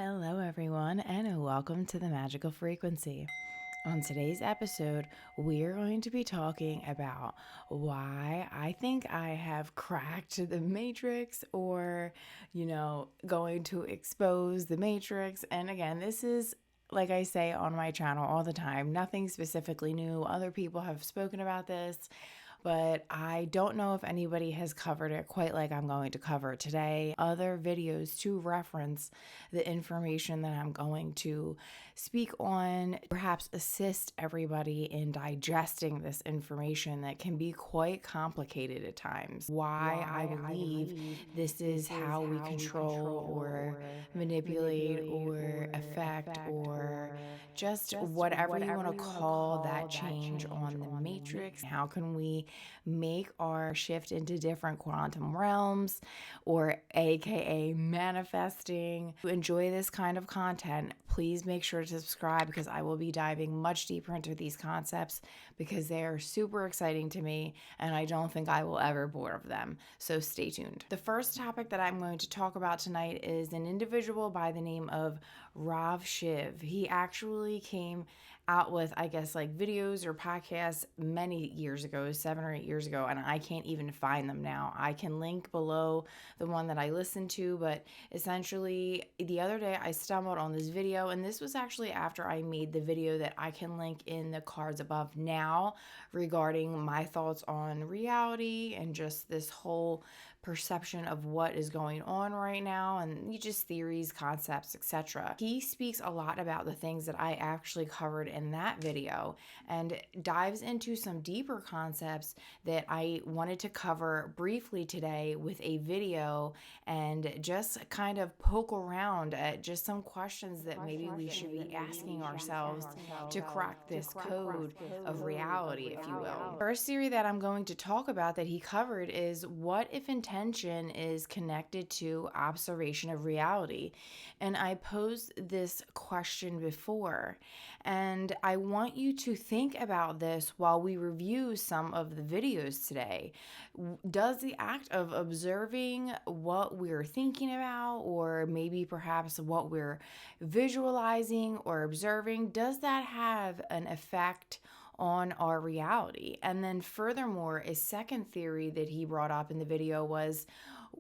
Hello, everyone, and welcome to the Magical Frequency. On today's episode, we're going to be talking about why I think I have cracked the Matrix or, going to expose the Matrix. And again, this is, like I say on my channel all the time, nothing specifically new. Other people have spoken about this, but I don't know if anybody has covered it quite like I'm going to cover it today. Other videos to reference the information that I'm going to speak on, perhaps assist everybody in digesting this information that can be quite complicated at times. Why I believe this is how we control or manipulate or affect or just whatever you want to call that change on the matrix. How can we make our shift into different quantum realms, or aka manifesting? If you enjoy this kind of content, please make sure to subscribe because I will be diving much deeper into these concepts because they are super exciting to me and I don't think I will ever bore of them. So stay tuned. The first topic that I'm going to talk about tonight is an individual by the name of Rav Shiv. He actually came out with, I guess, like videos or podcasts many years ago, 7 or 8 years ago, and I can't even find them now. I can link below the one that I listened to, but essentially the other day I stumbled on this video, and this was actually after I made the video that I can link in the cards above now regarding my thoughts on reality and just this whole perception of what is going on right now and just theories, concepts, etc. He speaks a lot about the things that I actually covered in that video and dives into some deeper concepts that I wanted to cover briefly today with a video and just kind of poke around at just some questions that maybe we should be asking ourselves to crack this code of reality, if you will. First theory that I'm going to talk about that he covered is what if intention is connected to observation of reality? And I posed this question before, and I want you to think about this while we review some of the videos today. Does the act of observing what we're thinking about, or maybe perhaps what we're visualizing or observing, does that have an effect on our reality? And then furthermore, a second theory that he brought up in the video was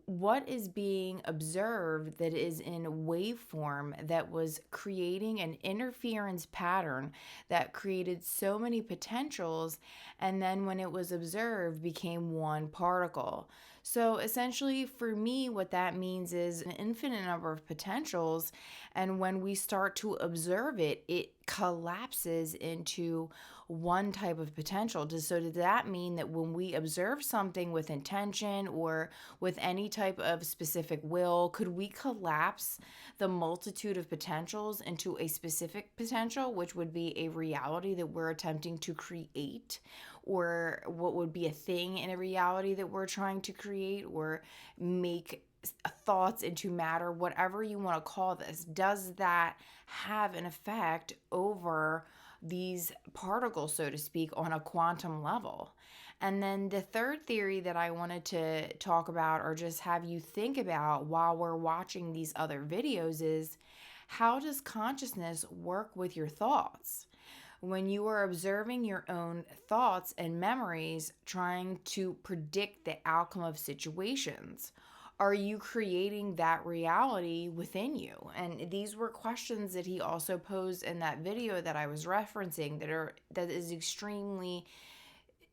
what is being observed that is in waveform that was creating an interference pattern that created so many potentials, and then when it was observed became one particle. So essentially for me, what that means is an infinite number of potentials, and when we start to observe it, it collapses into one type of potential. So does that mean that when we observe something with intention or with any type of specific will, could we collapse the multitude of potentials into a specific potential, which would be a reality that we're attempting to create, or what would be a thing in a reality that we're trying to create or make thoughts into matter, whatever you want to call this? Does that have an effect over these particles, so to speak, on a quantum level? And then the third theory that I wanted to talk about or just have you think about while we're watching these other videos is, how does consciousness work with your thoughts? When you are observing your own thoughts and memories, trying to predict the outcome of situations, are you creating that reality within you? And these were questions that he also posed in that video that I was referencing that is extremely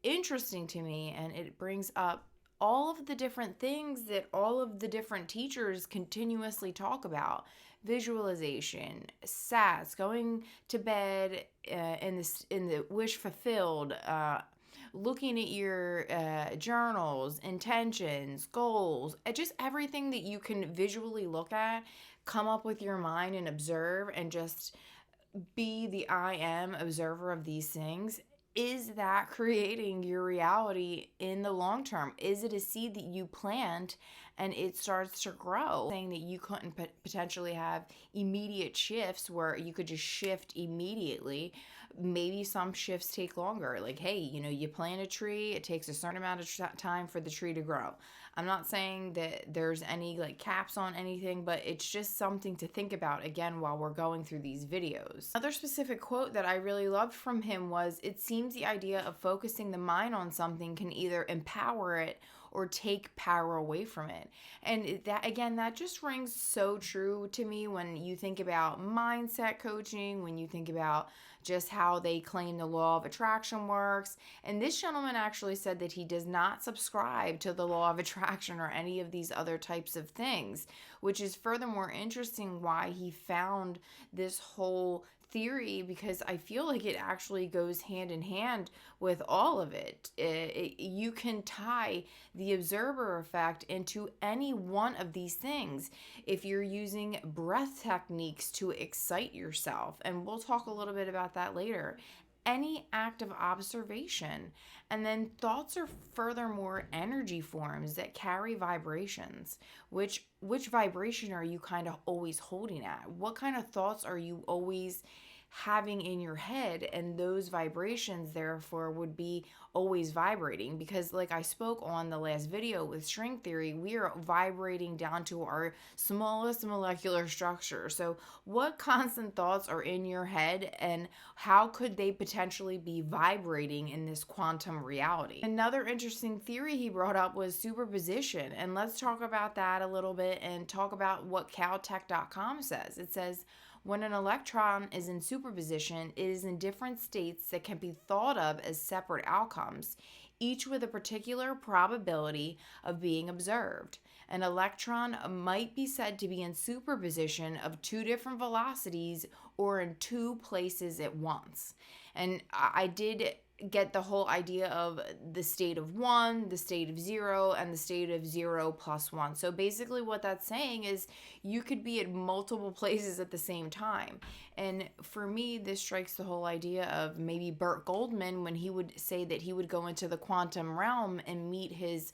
interesting to me, and it brings up all of the different things that all of the different teachers continuously talk about: visualization, SATs, going to bed in the wish fulfilled, looking at your journals, intentions, goals, just everything that you can visually look at, come up with your mind and observe, and just be the I am observer of these things. Is that creating your reality in the long term? Is it a seed that you plant and it starts to grow. Saying that you couldn't potentially have immediate shifts where you could just shift immediately. Maybe some shifts take longer. Like, hey, you plant a tree, it takes a certain amount of time for the tree to grow. I'm not saying that there's any like caps on anything, but it's just something to think about again while we're going through these videos. Another specific quote that I really loved from him was, "It seems the idea of focusing the mind on something can either empower it or take power away from it." And that just rings so true to me when you think about mindset coaching, when you think about just how they claim the law of attraction works. And this gentleman actually said that he does not subscribe to the law of attraction or any of these other types of things, which is furthermore interesting why he found this whole theory, because I feel like it actually goes hand in hand with all of it. You can tie the observer effect into any one of these things if you're using breath techniques to excite yourself, and we'll talk a little bit about that later. Any act of observation. And then thoughts are furthermore energy forms that carry vibrations. Which vibration are you kind of always holding at? What kind of thoughts are you always having in your head? And those vibrations therefore would be always vibrating, because like I spoke on the last video with string theory, we are vibrating down to our smallest molecular structure. So what constant thoughts are in your head, and how could they potentially be vibrating in this quantum reality? Another interesting theory he brought up was superposition, and let's talk about that a little bit and talk about what Caltech.com says. It says, when an electron is in superposition, it is in different states that can be thought of as separate outcomes, each with a particular probability of being observed. An electron might be said to be in superposition of two different velocities or in two places at once. And I did get the whole idea of the state of 1, the state of 0, and the state of 0 plus 1. So basically what that's saying is you could be at multiple places at the same time. And for me, this strikes the whole idea of maybe Burt Goldman when he would say that he would go into the quantum realm and meet his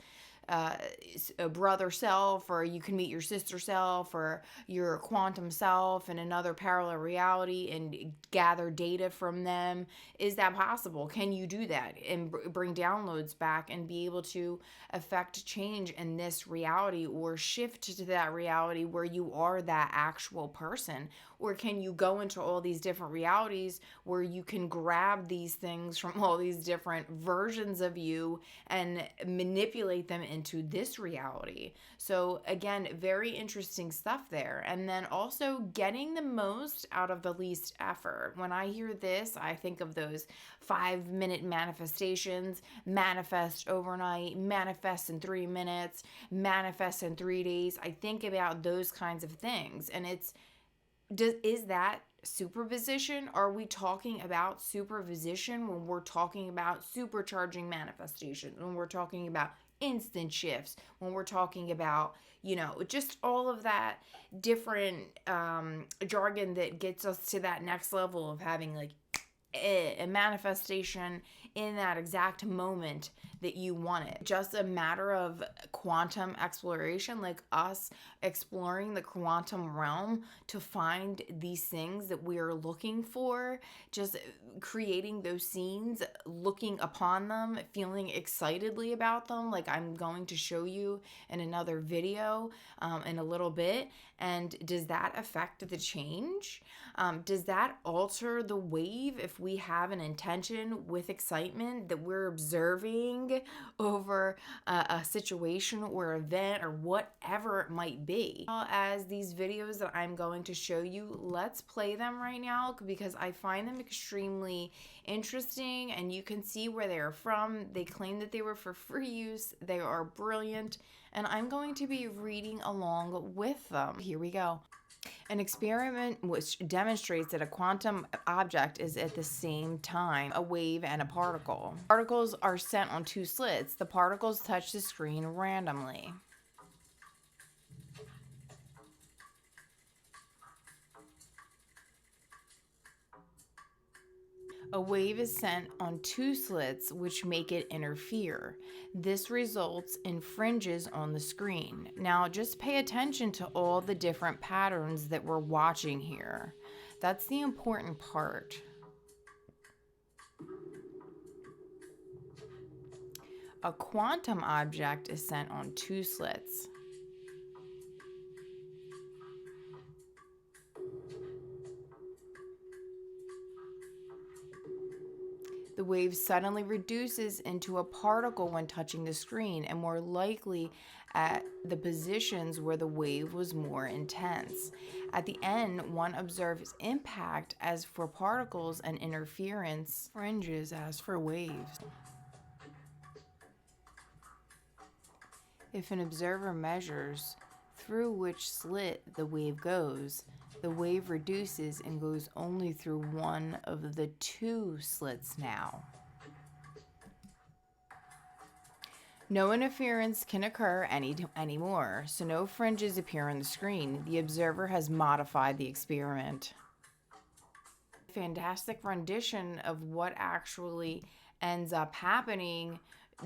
a brother self, or you can meet your sister self or your quantum self in another parallel reality and gather data from them. Is that possible? Can you do that and bring downloads back and be able to affect change in this reality, or shift to that reality where you are that actual person? Or can you go into all these different realities where you can grab these things from all these different versions of you and manipulate them into this reality? So again, very interesting stuff there. And then also getting the most out of the least effort. When I hear this, I think of those 5-minute manifestations: manifest overnight, manifest in 3 minutes, manifest in 3 days. I think about those kinds of things. And is that superposition? Are we talking about superposition when we're talking about supercharging manifestation, when we're talking about instant shifts, when we're talking about, just all of that different jargon that gets us to that next level of having like a manifestation in that exact moment that you want it? Just a matter of quantum exploration, like us exploring the quantum realm to find these things that we are looking for, just creating those scenes, looking upon them, feeling excitedly about them, like I'm going to show you in another video in a little bit. And does that affect the change? Does that alter the wave if we have an intention with excitement that we're observing over a situation or event or whatever it might be? As these videos that I'm going to show you, let's play them right now because I find them extremely interesting, and you can see where they are from. They claim that they were for free use. They are brilliant, and I'm going to be reading along with them. Here we go. An experiment which demonstrates that a quantum object is at the same time a wave and a particle. Particles are sent on two slits. The particles touch the screen randomly. A wave is sent on two slits, which make it interfere. This results in fringes on the screen. Now, just pay attention to all the different patterns that we're watching here. That's the important part. A quantum object is sent on two slits. The wave suddenly reduces into a particle when touching the screen, and more likely at the positions where the wave was more intense. At the end, one observes impact as for particles and interference fringes as for waves. If an observer measures through which slit the wave goes, the wave reduces and goes only through one of the two slits now. No interference can occur anymore, so no fringes appear on the screen. The observer has modified the experiment. Fantastic rendition of what actually ends up happening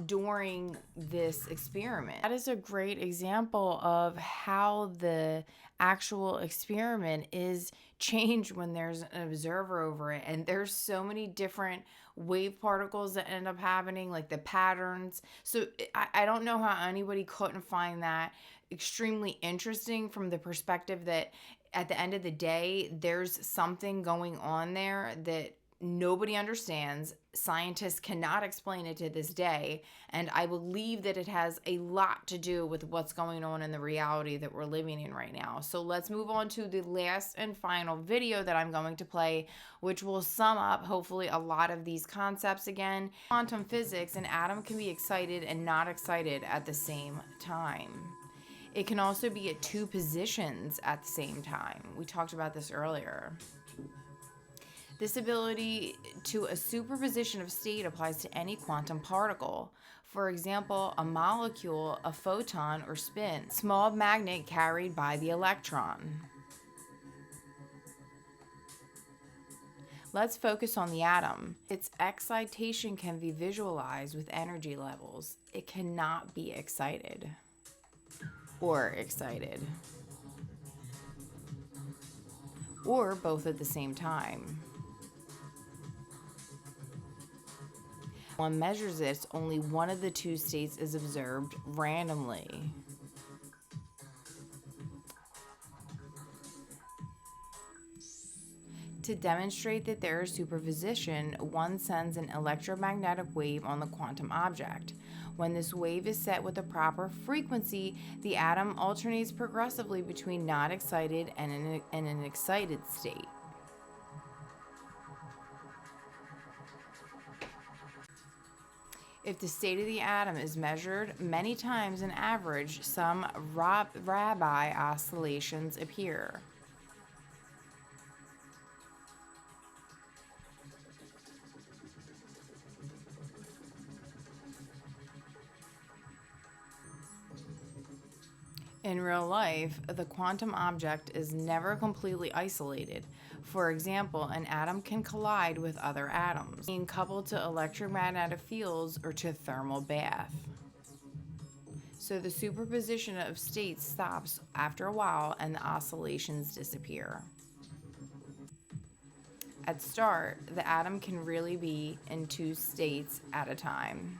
during this experiment. That is a great example of how the actual experiment is changed when there's an observer over it. And there's so many different wave particles that end up happening, like the patterns. So I don't know how anybody couldn't find that extremely interesting from the perspective that at the end of the day, there's something going on there that nobody understands. Scientists cannot explain it to this day, and I believe that it has a lot to do with what's going on in the reality that we're living in right now. So let's move on to the last and final video that I'm going to play, which will sum up hopefully a lot of these concepts again. Quantum physics, an atom can be excited and not excited at the same time. It can also be at two positions at the same time. We talked about this earlier. This ability to a superposition of state applies to any quantum particle. For example, a molecule, a photon, or spin. Small magnet carried by the electron. Let's focus on the atom. Its excitation can be visualized with energy levels. It cannot be excited or excited, or both at the same time. One measures this, only one of the two states is observed randomly. To demonstrate that there is superposition, one sends an electromagnetic wave on the quantum object. When this wave is set with a proper frequency, the atom alternates progressively between not excited and an excited state. If the state of the atom is measured many times on average, some Rabi oscillations appear. In real life, the quantum object is never completely isolated. For example, an atom can collide with other atoms, being coupled to electromagnetic fields or to thermal bath. So the superposition of states stops after a while and the oscillations disappear. At start, the atom can really be in two states at a time.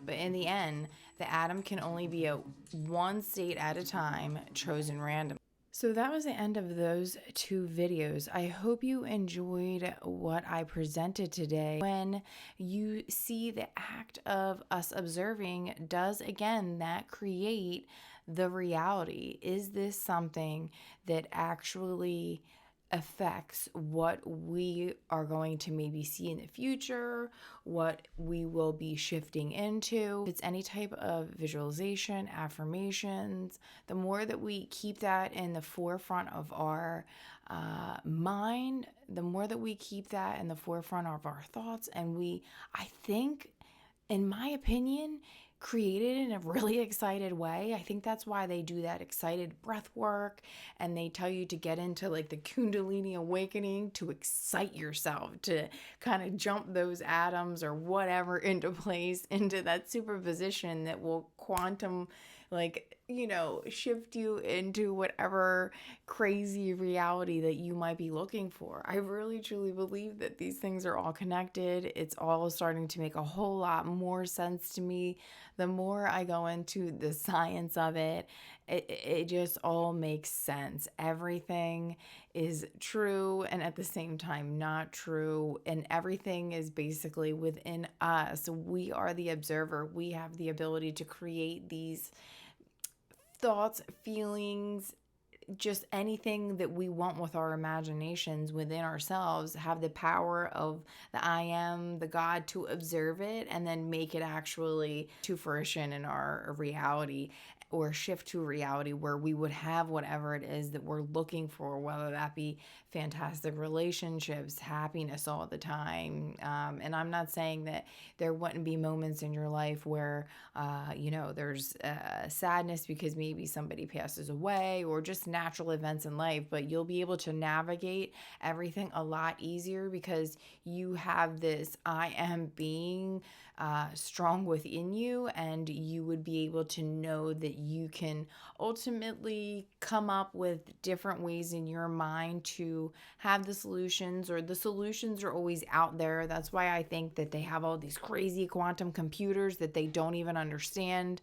But in the end, the atom can only be at one state at a time, chosen randomly. So that was the end of those two videos. I hope you enjoyed what I presented today. When you see the act of us observing, does again that create the reality? Is this something that actually affects what we are going to maybe see in the future, what we will be shifting into? If it's any type of visualization, affirmations, the more that we keep that in the forefront of our mind, the more that we keep that in the forefront of our thoughts, and I think, in my opinion, created in a really excited way. I think that's why they do that excited breath work, and they tell you to get into like the Kundalini awakening to excite yourself, to kind of jump those atoms or whatever into place into that superposition that will quantum, like, shift you into whatever crazy reality that you might be looking for. I really truly believe that these things are all connected. It's all starting to make a whole lot more sense to me. The more I go into the science of it just all makes sense. Everything is true and at the same time not true. And everything is basically within us. We are the observer. We have the ability to create these thoughts, feelings, just anything that we want with our imaginations within ourselves, have the power of the I am, the God, to observe it and then make it actually to fruition in our reality, or shift to a reality where we would have whatever it is that we're looking for, whether that be fantastic relationships, happiness all the time. And I'm not saying that there wouldn't be moments in your life where, there's sadness because maybe somebody passes away or just natural events in life, but you'll be able to navigate everything a lot easier because you have this I am being strong within you, and you would be able to know that you can ultimately come up with different ways in your mind to have the solutions, or the solutions are always out there. That's why I think that they have all these crazy quantum computers that they don't even understand,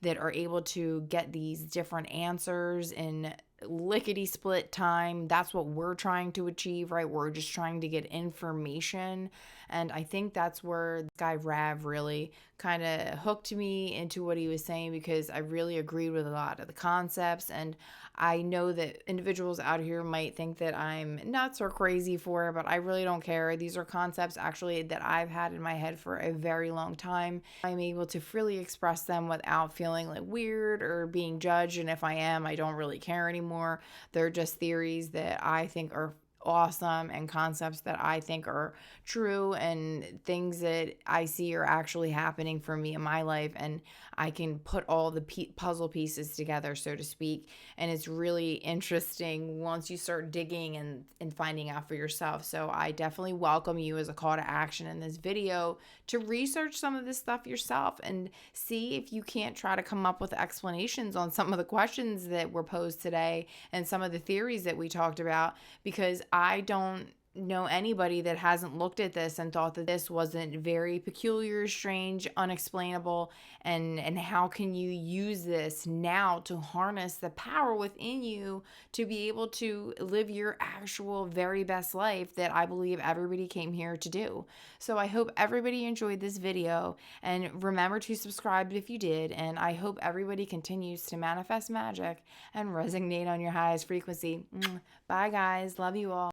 that are able to get these different answers in lickety split time. That's what we're trying to achieve, right? We're just trying to get information. And I think that's where this guy Rav really kind of hooked me into what he was saying, because I really agreed with a lot of the concepts. And I know that individuals out here might think that I'm nuts or crazy for it, but I really don't care. These are concepts actually that I've had in my head for a very long time. I'm able to freely express them without feeling like weird or being judged. And if I am, I don't really care anymore. They're just theories that I think are awesome, and concepts that I think are true, and things that I see are actually happening for me in my life, and I can put all the puzzle pieces together, so to speak. And it's really interesting once you start digging and finding out for yourself. So I definitely welcome you, as a call to action in this video, to research some of this stuff yourself and see if you can't try to come up with explanations on some of the questions that were posed today and some of the theories that we talked about, because I don't know anybody that hasn't looked at this and thought that this wasn't very peculiar, strange, unexplainable, and how can you use this now to harness the power within you to be able to live your actual very best life that I believe everybody came here to do. So I hope everybody enjoyed this video, and remember to subscribe if you did, and I hope everybody continues to manifest magic and resonate on your highest frequency. Bye guys, love you all.